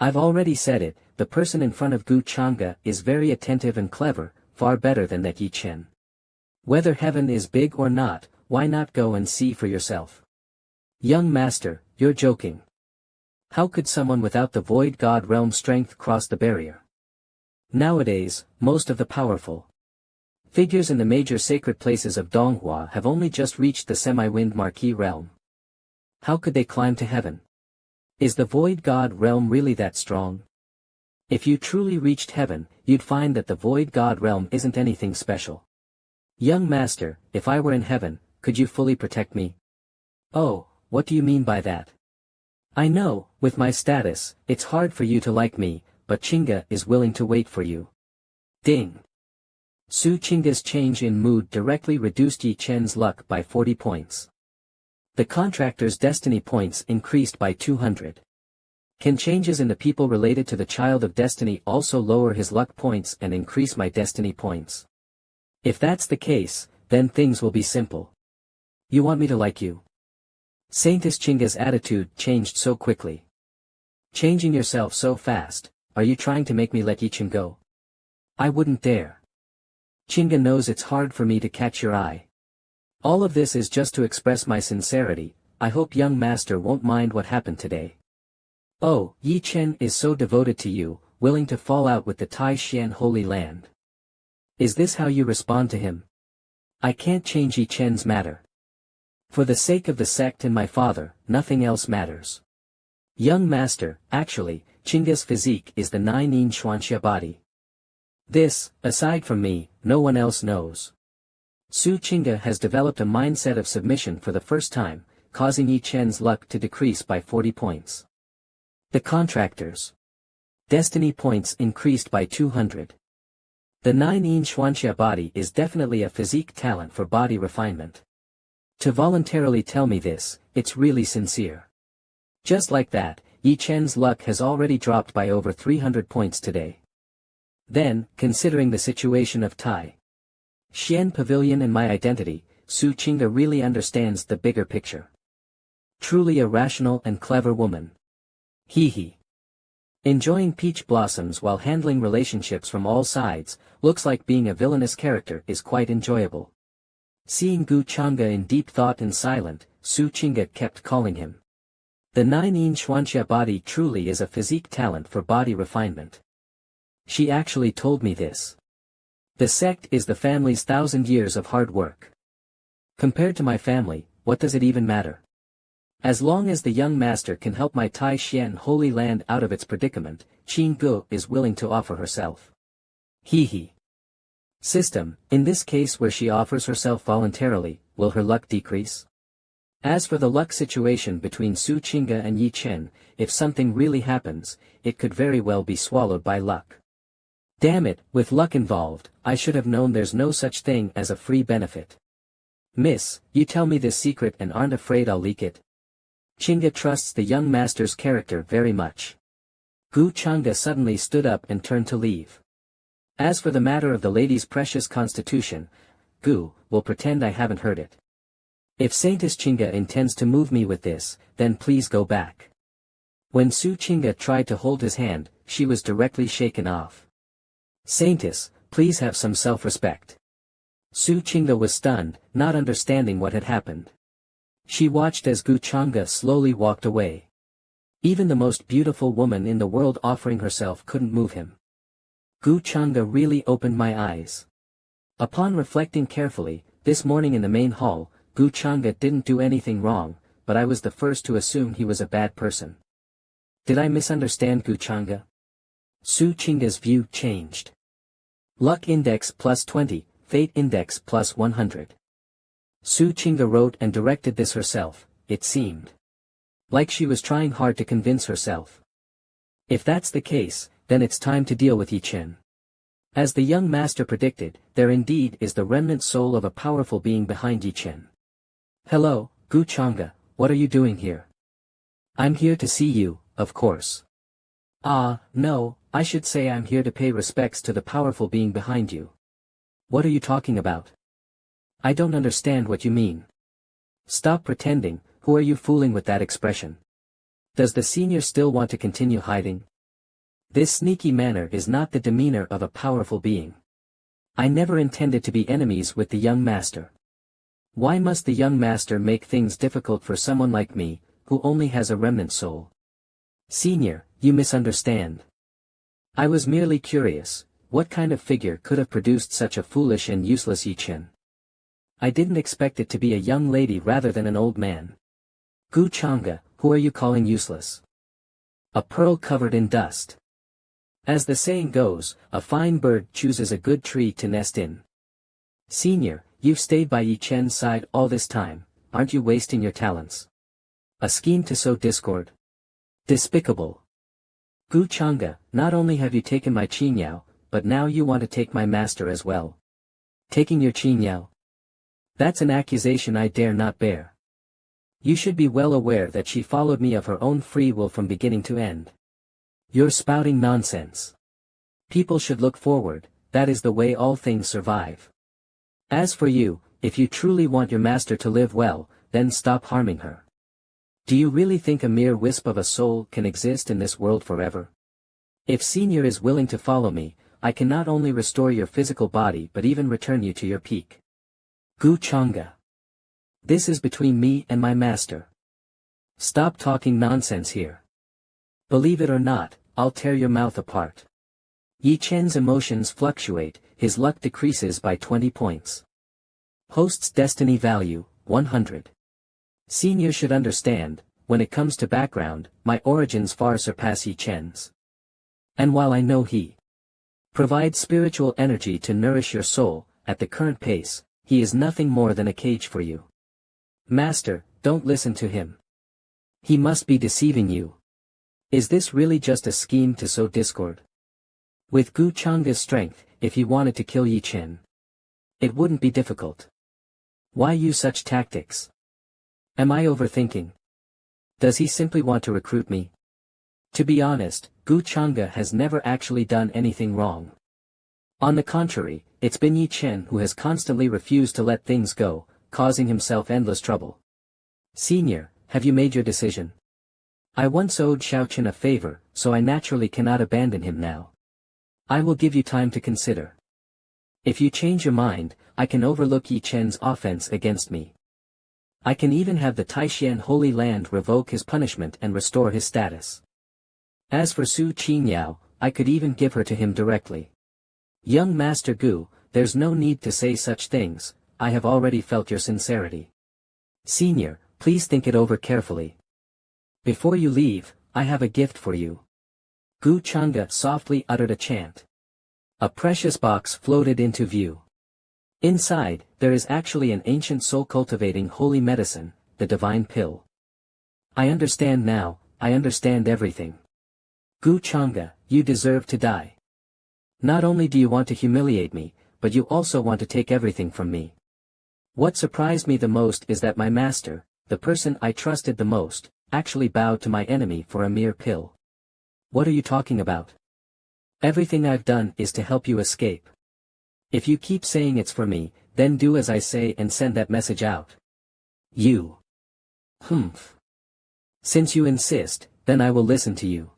I've already said it, the person in front of Gu Chang'e is very attentive and clever, far better than that Yi Chen. Whether heaven is big or not, why not go and see for yourself? Young master, you're joking. How could someone without the void god realm strength cross the barrier? Nowadays, most of the powerful figures in the major sacred places of Donghua have only just reached the semi-wind marquee realm. How could they climb to heaven? Is the void god realm really that strong? If you truly reached heaven, you'd find that the void god realm isn't anything special. Young master, if I were in heaven, could you fully protect me? Oh, what do you mean by that? I know, with my status, it's hard for you to like me, but Qingge is willing to wait for you. Ding. Su Qingge's change in mood directly reduced Yi Chen's luck by 40 points. The contractor's destiny points increased by 200. Can changes in the people related to the child of destiny also lower his luck points and increase my destiny points? If that's the case, then things will be simple. You want me to like you? Saintess Qingge's attitude changed so quickly. Changing yourself so fast, are you trying to make me let Yi Chen go? I wouldn't dare. Qingge knows it's hard for me to catch your eye. All of this is just to express my sincerity. I hope young master won't mind what happened today. Oh, Yi Chen is so devoted to you, willing to fall out with the Tai Xian Holy Land. Is this how you respond to him? I can't change Yi Chen's matter. For the sake of the sect and my father, nothing else matters. Young master, actually, Qingge's physique is the 9-yin Xuanxia body. This, aside from me, no one else knows. Su Qingge has developed a mindset of submission for the first time, causing Yi Chen's luck to decrease by 40 points. The contractor's destiny points increased by 200. The 9-yin Xuanxia body is definitely a physique talent for body refinement. To voluntarily tell me this, it's really sincere. Just like that, Yi Chen's luck has already dropped by over 300 points today. Then, considering the situation of Tai Xian Pavilion and my identity, Su Qingge really understands the bigger picture. Truly a rational and clever woman. Hee hee. Enjoying peach blossoms while handling relationships from all sides, looks like being a villainous character is quite enjoyable. Seeing Gu Chang'e in deep thought and silent, Su Qingge kept calling him. The 9-yin Xuanxia body truly is a physique talent for body refinement. She actually told me this. The sect is the family's 1,000 years of hard work. Compared to my family, what does it even matter? As long as the young master can help my Tai Xian Holy Land out of its predicament, Qingge is willing to offer herself. Hee hee. System, in this case where she offers herself voluntarily, will her luck decrease? As for the luck situation between Su Qingge and Yi Chen, if something really happens, it could very well be swallowed by luck. Damn it, with luck involved, I should have known there's no such thing as a free benefit. Miss, you tell me this secret and aren't afraid I'll leak it? Qingge trusts the young master's character very much. Gu Chang'e suddenly stood up and turned to leave. As for the matter of the lady's precious constitution, Gu will pretend I haven't heard it. If Saintess Qingge intends to move me with this, then please go back. When Su Qingge tried to hold his hand, she was directly shaken off. Saintess, please have some self-respect. Su Qingge was stunned, not understanding what had happened. She watched as Gu Chang'e slowly walked away. Even the most beautiful woman in the world offering herself couldn't move him. Gu Chang'e really opened my eyes. Upon reflecting carefully, this morning in the main hall, Gu Chang'e didn't do anything wrong, but I was the first to assume he was a bad person. Did I misunderstand Gu Chang'e? Su Qingge's view changed. Luck index plus 20, fate index plus 100. Su Qingge wrote and directed this herself, it seemed. Like she was trying hard to convince herself. If that's the case, then it's time to deal with Yi Chen. As the young master predicted, there indeed is the remnant soul of a powerful being behind Yi Chen. Hello, Gu Chang'e, what are you doing here? I'm here to see you, of course. No, I should say I'm here to pay respects to the powerful being behind you. What are you talking about? I don't understand what you mean. Stop pretending, who are you fooling with that expression? Does the senior still want to continue hiding? This sneaky manner is not the demeanor of a powerful being. I never intended to be enemies with the young master. Why must the young master make things difficult for someone like me, who only has a remnant soul? Senior, you misunderstand. I was merely curious, what kind of figure could have produced such a foolish and useless Yi-Chen? I didn't expect it to be a young lady rather than an old man. Gu Chang'e, who are you calling useless? A pearl covered in dust. As the saying goes, a fine bird chooses a good tree to nest in. Senior, you've stayed by Yi-Chen's side all this time, aren't you wasting your talents? A scheme to sow discord? Despicable. Gu Chang'e, not only have you taken my Qingyao, but now you want to take my master as well. Taking your Qingyao? That's an accusation I dare not bear. You should be well aware that she followed me of her own free will from beginning to end. You're spouting nonsense. People should look forward, that is the way all things survive. As for you, if you truly want your master to live well, then stop harming her. Do you really think a mere wisp of a soul can exist in this world forever? If Senior is willing to follow me, I can not only restore your physical body but even return you to your peak. Gu Chang'e. This is between me and my master. Stop talking nonsense here. Believe it or not, I'll tear your mouth apart. Yi-Chen's emotions fluctuate, his luck decreases by 20 points. Host's destiny value, 100. Senior should understand, when it comes to background, my origins far surpass Yi-Chen's. And while I know he provides spiritual energy to nourish your soul, at the current pace, he is nothing more than a cage for you. Master, don't listen to him. He must be deceiving you. Is this really just a scheme to sow discord? With Gu Chang'e's strength, if he wanted to kill Yi-Chen, it wouldn't be difficult. Why use such tactics? Am I overthinking? Does he simply want to recruit me? To be honest, Gu Chang'e has never actually done anything wrong. On the contrary, it's been Yi-Chen who has constantly refused to let things go, causing himself endless trouble. Senior, have you made your decision? I once owed Xiaochen a favor, so I naturally cannot abandon him now. I will give you time to consider. If you change your mind, I can overlook Yi-Chen's offense against me. I can even have the Taishan Holy Land revoke his punishment and restore his status. As for Su Qingyao, I could even give her to him directly. Young Master Gu, there's no need to say such things, I have already felt your sincerity. Senior, please think it over carefully. Before you leave, I have a gift for you. Gu Chang'e softly uttered a chant. A precious box floated into view. Inside, there is actually an ancient soul-cultivating holy medicine, the divine pill. I understand now, I understand everything. Gu Chang'e, you deserve to die. Not only do you want to humiliate me, but you also want to take everything from me. What surprised me the most is that my master, the person I trusted the most, actually bowed to my enemy for a mere pill. What are you talking about? Everything I've done is to help you escape. If you keep saying it's for me, then do as I say and send that message out. You. Humph. Since you insist, then I will listen to you.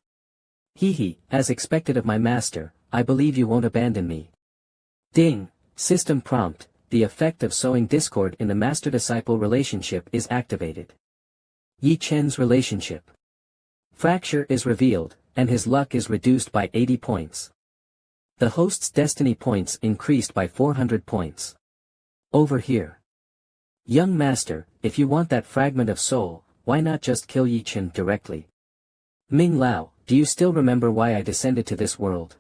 Hee, as expected of my master, I believe you won't abandon me. Ding, system prompt, the effect of sowing discord in the master-disciple relationship is activated. Yi-Chen's relationship. Fracture is revealed, and his luck is reduced by 80 points. The host's destiny points increased by 400 points. Over here. Young master, if you want that fragment of soul, why not just kill Yi-Chen directly? Ming Lao, do you still remember why I descended to this world?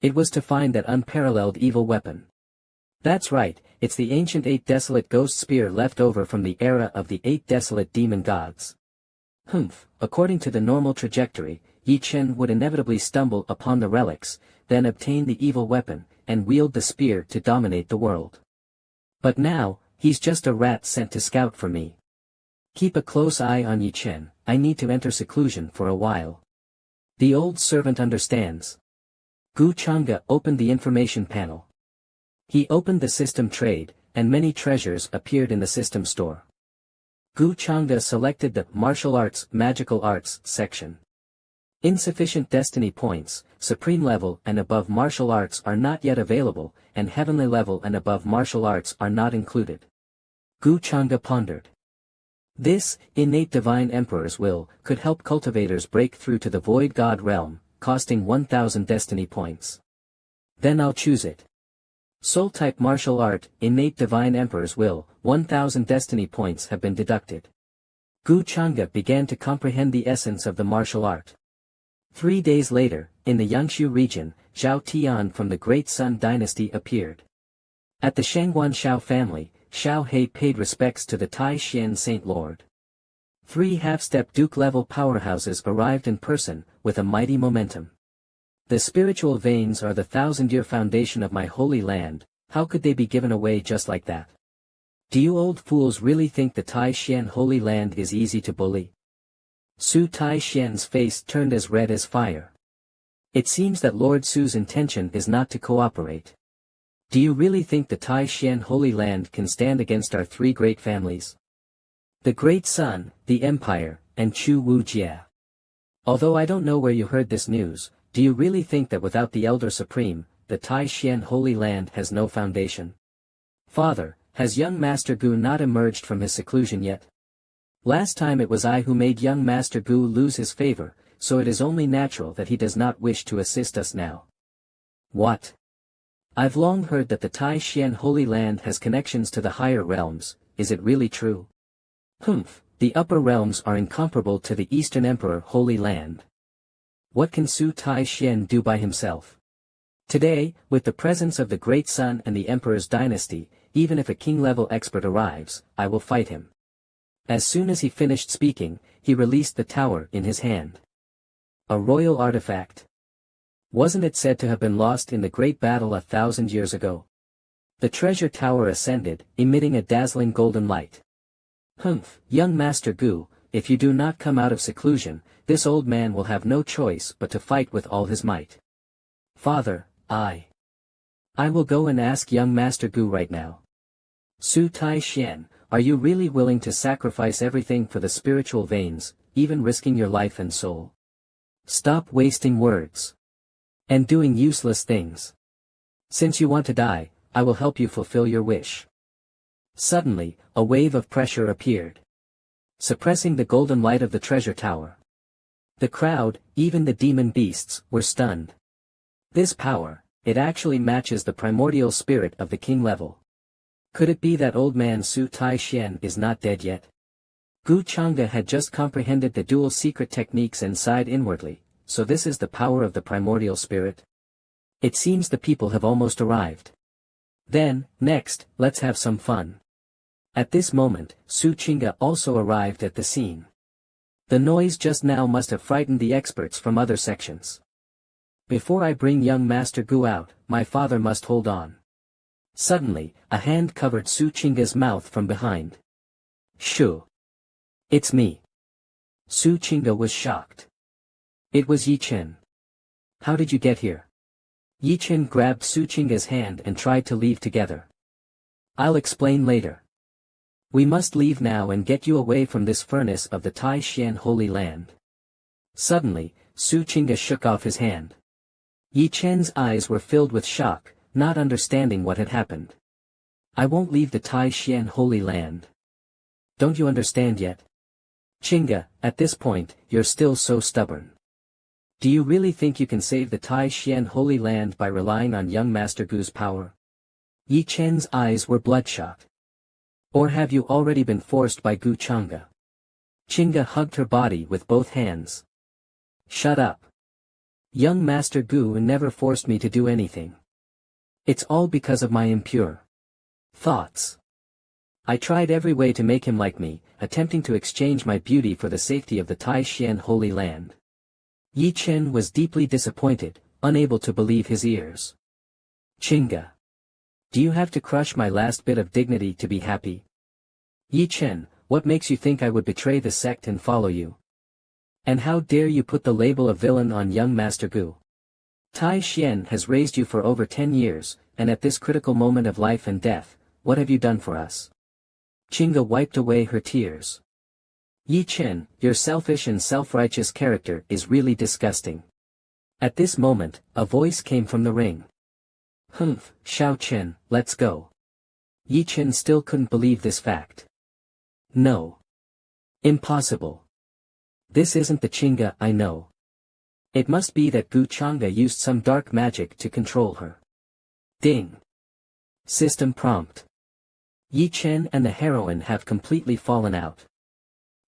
It was to find that unparalleled evil weapon. That's right, it's the ancient 8 desolate ghost spear left over from the era of the 8 desolate demon gods. Humph, according to the normal trajectory, Yi-Chen would inevitably stumble upon the relics, then obtain the evil weapon, and wield the spear to dominate the world. But now, he's just a rat sent to scout for me. Keep a close eye on Yi-Chen, I need to enter seclusion for a while. The old servant understands. Gu Chang'e opened the information panel. He opened the system trade, and many treasures appeared in the system store. Gu Chang'e selected the Martial Arts, Magical Arts section. Insufficient destiny points, supreme level and above martial arts are not yet available, and heavenly level and above martial arts are not included. Gu Changa pondered. This, innate divine emperor's will, could help cultivators break through to the void god realm, costing 1000 destiny points. Then I'll choose it. Soul type martial art, innate divine emperor's will, 1000 destiny points have been deducted. Gu Changa began to comprehend the essence of the martial art. 3 days later, in the Yangshu region, Zhao Tian from the Great Sun Dynasty appeared. At the Shangguan Shao family, Xiao He paid respects to the Tai Xian Saint Lord. 3 half-step Duke-level powerhouses arrived in person, with a mighty momentum. The spiritual veins are the 1000-year foundation of my holy land, how could they be given away just like that? Do you old fools really think the Tai Xian Holy Land is easy to bully? Su Tai Xian's face turned as red as fire. It seems that Lord Su's intention is not to cooperate. Do you really think the Tai Xian Holy Land can stand against our 3 great families? The Great Sun, the Empire, and Chu Wu Jia. Although I don't know where you heard this news, do you really think that without the Elder Supreme, the Tai Xian Holy Land has no foundation? Father, has young Master Gu not emerged from his seclusion yet? Last time it was I who made young Master Gu lose his favor, so it is only natural that he does not wish to assist us now. What? I've long heard that the Tai Xian Holy Land has connections to the higher realms, is it really true? Humph, the upper realms are incomparable to the Eastern Emperor Holy Land. What can Su Tai Xian do by himself? Today, with the presence of the Great Sun and the Emperor's dynasty, even if a king-level expert arrives, I will fight him. As soon as he finished speaking, he released the tower in his hand. A royal artifact. Wasn't it said to have been lost in the great battle 1000 years ago? The treasure tower ascended, emitting a dazzling golden light. Humph, young Master Gu, if you do not come out of seclusion, this old man will have no choice but to fight with all his might. Father, I will go and ask young Master Gu right now. Su Tai Xian, are you really willing to sacrifice everything for the spiritual veins, even risking your life and soul? Stop wasting words. And doing useless things. Since you want to die, I will help you fulfill your wish. Suddenly, a wave of pressure appeared, suppressing the golden light of the treasure tower. The crowd, even the demon beasts, were stunned. This power, it actually matches the primordial spirit of the king level. Could it be that old man Su Tai Xian is not dead yet? Gu Changa had just comprehended the dual secret techniques and sighed inwardly, so this is the power of the primordial spirit? It seems the people have almost arrived. Then, next, let's have some fun. At this moment, Su Chinga also arrived at the scene. The noise just now must have frightened the experts from other sections. Before I bring young Master Gu out, my father must hold on. Suddenly, a hand covered Su Chinga's mouth from behind. Shoo! It's me. Su Chinga was shocked. It was Yi Chen. How did you get here? Yi Chen grabbed Su Chinga's hand and tried to leave together. I'll explain later. We must leave now and get you away from this furnace of the Tai Xian Holy Land. Suddenly, Su Chinga shook off his hand. Yi Chen's eyes were filled with shock, not understanding what had happened. I won't leave the Tai Xian Holy Land. Don't you understand yet? Chinga, at this point, you're still so stubborn. Do you really think you can save the Tai Xian Holy Land by relying on young Master Gu's power? Yi Chen's eyes were bloodshot. Or have you already been forced by Gu Changa? Chinga hugged her body with both hands. Shut up. Young Master Gu never forced me to do anything. It's all because of my impure thoughts. I tried every way to make him like me, attempting to exchange my beauty for the safety of the Tai Xian Holy Land. Yi Chen was deeply disappointed, unable to believe his ears. Chinga. Do you have to crush my last bit of dignity to be happy? Yi Chen, what makes you think I would betray the sect and follow you? And how dare you put the label of villain on young Master Gu? Tai Xian has raised you for over 10 years, and at this critical moment of life and death, what have you done for us? Chinga wiped away her tears. Yi Chen, your selfish and self-righteous character is really disgusting. At this moment, a voice came from the ring. Humph, Xiao Chen, let's go. Yi Chen still couldn't believe this fact. No. Impossible. This isn't the Chinga I know. It must be that Gu Chang'e used some dark magic to control her. Ding. System prompt. Yi Chen and the heroine have completely fallen out.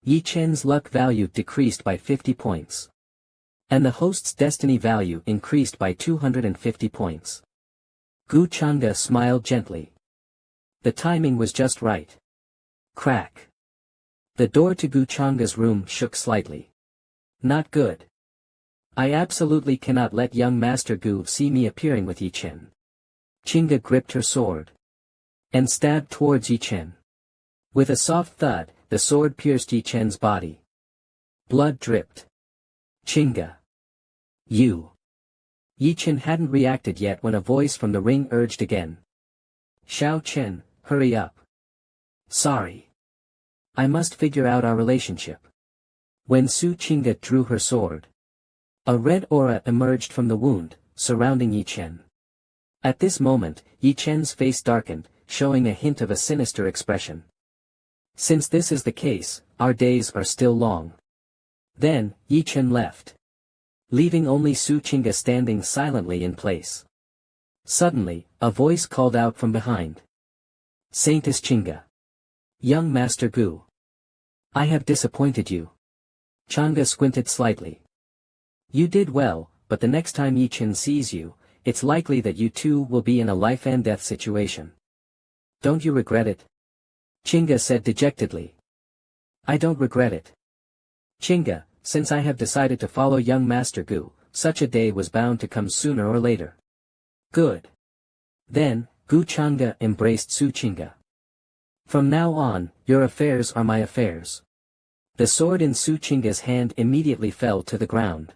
Yi Chen's luck value decreased by 50 points. And the host's destiny value increased by 250 points. Gu Chang'e smiled gently. The timing was just right. Crack. The door to Gu Chang'e's room shook slightly. Not good. I absolutely cannot let young Master Gu see me appearing with Yi Chen. Chinga gripped her sword. And stabbed towards Yi Chen. With a soft thud, the sword pierced Yi Chen's body. Blood dripped. Chinga. You. Yi Chen hadn't reacted yet when a voice from the ring urged again. Xiao Chen, hurry up. Sorry. I must figure out our relationship. When Su Chinga drew her sword, a red aura emerged from the wound, surrounding Yi Chen. At this moment, Yi Chen's face darkened, showing a hint of a sinister expression. Since this is the case, our days are still long. Then, Yi Chen left, leaving only Su Chinga standing silently in place. Suddenly, a voice called out from behind. Saintess Chinga. Young Master Gu. I have disappointed you. Chang'e squinted slightly. You did well, but the next time Yi Chen sees you, it's likely that you two will be in a life-and-death situation. Don't you regret it? Chinga said dejectedly. I don't regret it. Chinga, since I have decided to follow young Master Gu, such a day was bound to come sooner or later. Good. Then, Gu Chang'e embraced Su Chinga. From now on, your affairs are my affairs. The sword in Su Chinga's hand immediately fell to the ground.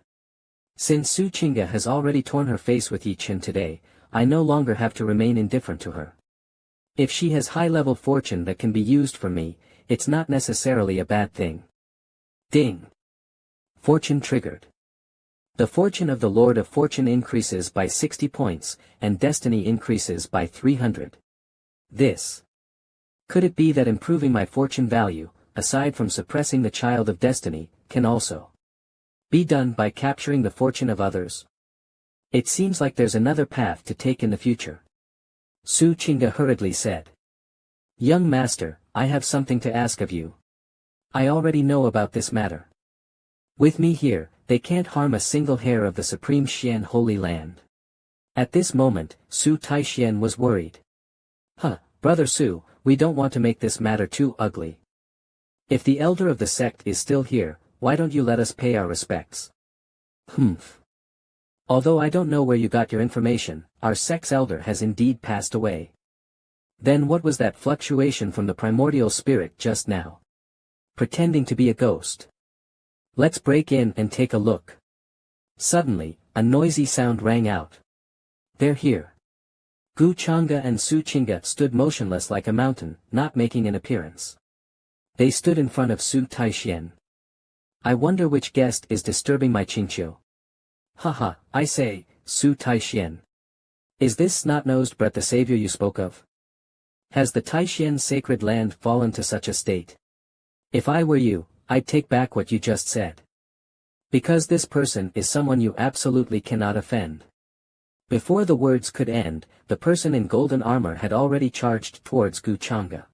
Since Su Chinga has already torn her face with Yi Chen today, I no longer have to remain indifferent to her. If she has high-level fortune that can be used for me, it's not necessarily a bad thing. Ding. Fortune triggered. The fortune of the Lord of Fortune increases by 60 points, and destiny increases by 300. This. Could it be that improving my fortune value, aside from suppressing the child of destiny, can also be done by capturing the fortune of others? It seems like there's another path to take in the future. Su Chinga hurriedly said. Young master, I have something to ask of you. I already know about this matter. With me here, they can't harm a single hair of the Supreme Xian Holy Land. At this moment, Su Taixian was worried. Brother Su, we don't want to make this matter too ugly. If the elder of the sect is still here, why don't you let us pay our respects? Although I don't know where you got your information, our sect's elder has indeed passed away. Then what was that fluctuation from the primordial spirit just now? Pretending to be a ghost. Let's break in and take a look. Suddenly, a noisy sound rang out. They're here. Gu Chang'e and Su Chinga stood motionless like a mountain, not making an appearance. They stood in front of Su Taixian. I wonder which guest is disturbing my Qingqiu. I say, Su Taixian. Is this snot-nosed Brett the savior you spoke of? Has the Taixian sacred land fallen to such a state? If I were you, I'd take back what you just said. Because this person is someone you absolutely cannot offend. Before the words could end, the person in golden armor had already charged towards Gu Chang'e.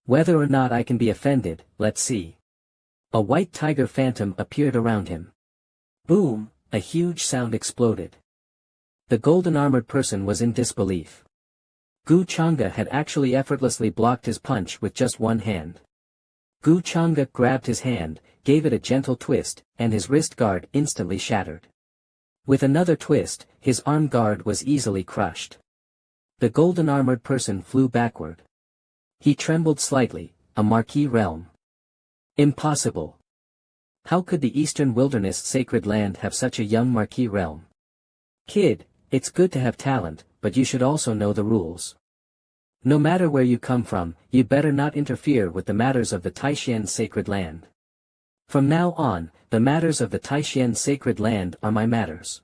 Whether or not I can be offended, let's see. A white tiger phantom appeared around him. Boom, a huge sound exploded. The golden-armored person was in disbelief. Gu Chang'e had actually effortlessly blocked his punch with just one hand. Gu Chang'e grabbed his hand, gave it a gentle twist, and his wrist guard instantly shattered. With another twist, his arm guard was easily crushed. The golden-armored person flew backward. He trembled slightly, a Marquis realm. Impossible. How could the Eastern Wilderness sacred land have such a young Marquis realm? Kid, it's good to have talent, but you should also know the rules. No matter where you come from, you'd better not interfere with the matters of the Taixian sacred land. From now on, the matters of the Taishan sacred land are my matters.